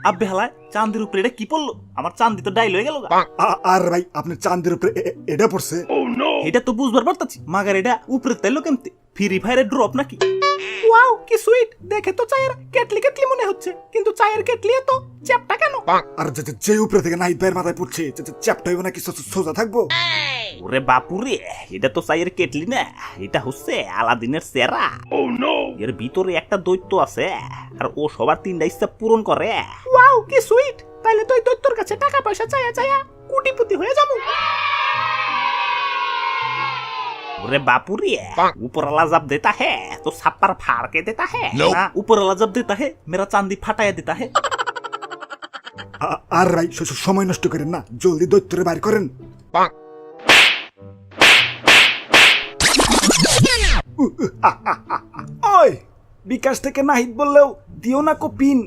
আব্বে হালায় চাঁদের উপরে এটা কি পড়লো? আমার চাঁদি তো ডাইল হয়ে গেল। আর ভাই আপনার চাঁদের উপরে এটা পড়ছে? এটা তো বুঝবার পারতাছি, মাগার এটা উপরে তাইলো কেমতে? ফ্রি ফায়ারের ড্রপ নাকি? ওয়াও কি সুইট! দেখে তো চায়ের কেটলি কেটলি মনে হচ্ছে, কিন্তু চায়ের কেটলি তো চ্যাপটা কেন? আর যে উপরে থেকে নাহিদ ভাইয়ের মাথায় পড়ছে চ্যাপটা হইব নাকি সোজা থাকবো? ওরে বাপুরে, এটা তো চায়ের কেটলি না, এটা হচ্ছে আলাদিনের সেরা। এর ভিতরে একটা দৈত্য আছে আর ও সবার 3টা ইচ্ছা পূরণ করে। ওয়াও কি সুইট! তাইলে তো এই দৈত্যর কাছে টাকা পয়সা চায়া চায়া কোটিপতি হয়ে যাবো। ওরে বাপুরে, ऊपरवाला जब देता है तो छप्पर फाड़ के देता है ना, ऊपरवाला जब देता है मेरा चांदी फटाया देता है। আর ভাই সময় নষ্ট করেন না, জলদি দৈত্যরে বাইর করেন। ওই বিকাশ থেকে নাহিদ বললেও দিও না কো পিন,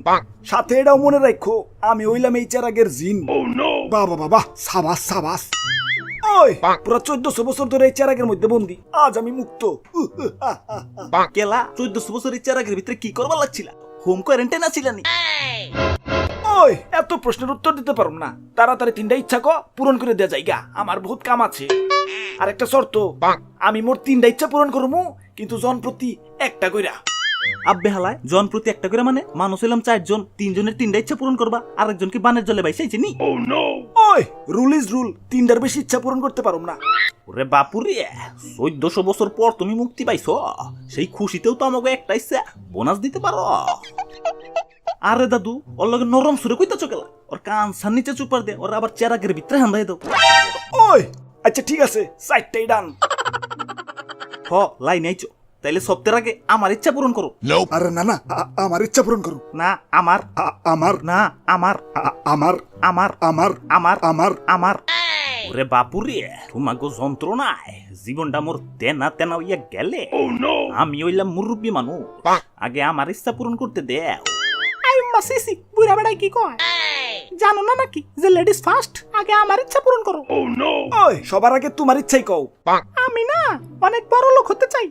সাথে এটাও মনে রাখো আমি হইলাম এই চেরাগের জিন। বাবা বাবা, সাবাস সাবাস। ওই পুরা 1400 বছর ধরে এই চেরাগের মধ্যে বন্দি, আজ আমি মুক্ত। কেলা 1400 বছর এই চেরাগের ভিতরে কি করবার লাগছিল? হোম কোয়ারেন্টাইন আছিলানি? ওই এত প্রশ্নের উত্তর দিতে পারুম না, তাড়াতাড়ি 3টা ইচ্ছা কো পূরণ করে দেয়া যাইগা, আমার বহুত কাম আছে। আর একটা শর্ত, আমি মোট 3টা ইচ্ছা পূরণ করবো, কিন্তু জন প্রতি একটা কইরা। আব্বে হালায় জন প্রতি একটা করে মানে মানুষ হইলাম 4 জন, 3 জনের 3টা ইচ্ছা পূরণ করবা, আরেকজন কি বানের জলে বাইসাইছে নি? ওই রুল ইজ রুল, 3টার বেশি ইচ্ছা পূরণ করতে পারুম না। ওরে বাপুরে, 1400 বছর পর তুমি মুক্তি পাইছো, সেই খুশিতেও তো আমাকে একটা ইচ্ছা বোনাস দিতে পারো। আরে দাদু, ওর লগে নরম সুরে কইতাছো কেলা? ওর কান সান নিচে চুপার দে, ওর আবার চেরাগের ভিতরে হান্দাই দাও। ওই আচ্ছা ঠিক আছে, 4টাই ডান। হ লাইন আইছো, তাইলে সপ্তাহের আগে আমার ইচ্ছা পূরণ করো। আরে না না, আমার ইচ্ছা পূরণ করো না আমার, আমার না আমার, আমার আমার, আমার আমার, আমার আমার। ওরে বাপুরে, তোমাকে যন্ত্রণায় জীবনটা মোর তেনা তেনা হইয়া গেলে। আমি হইলাম মুরব্বী মানুষ, আগে আমার ইচ্ছা পূরণ করতে দেও। আইম্মা সিসি, বুড়া বেড়াই কি কয়? জানো না নাকি যে লেডিস ফার্স্ট, আগে আমার ইচ্ছা পূরণ করো। ওই সবার আগে তোমার ইচ্ছাই কও। আমি না অনেক বড় লোক হতে চাই,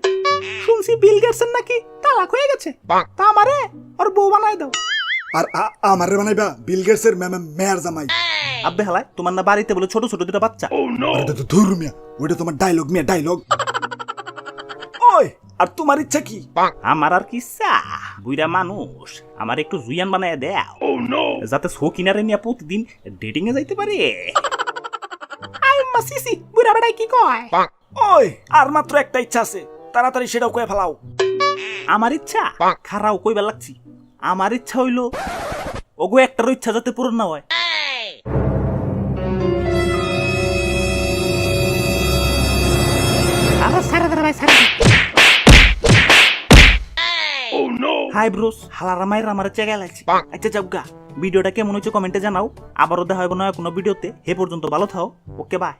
শুনছি বিল গেটসের নাকি তালাক হয়ে গেছে, তা আমারে ওর বউ বানাই দাও। আর আমারে বানাইবা বিল গেটসের মেয়ার জামাই? আব্বে হালায়, তোমার না বাড়িতে বলে ছোট ছোট দুটো বাচ্চা? ওটা তো ধুর মিয়া, ওটা তোমার ডায়লগ মিয়া, ডায়লগ। ওই আর তোমার ইচ্ছা কি? আমার আর কি ইচ্ছা, বুইরা মানুষ আমার একটু জুয়ান বানায় দেও, যাতে সকিনারে নিয়ে প্রতিদিন ডেটিং এ যাইতে পারে। আইম্মা সিসি, বুইরা বেড়াই কি কয়? ওই আর মাত্র একটা ইচ্ছা আছে, তাড়াতাড়ি সেটাও কয়ে ফেলাও। আমার ইচ্ছা খারাও কইবার লাগছি। আমার ইচ্ছা হইলো ওগো একটারও ইচ্ছা যাতে পূরণ না হয়। আবার সারা দাঁড়া ভাই, সারা। হাই ব্রোস, হালারা মায়ের আমার চেয়ে গেলাইছি। আচ্ছা যাবগা, ভিডিওটা কেমন হয়েছে কমেন্টে জানাও, আবারও দেখা হবে না কোনো ভিডিওতে। হে পর্যন্ত ভালো থাও, ওকে বাই।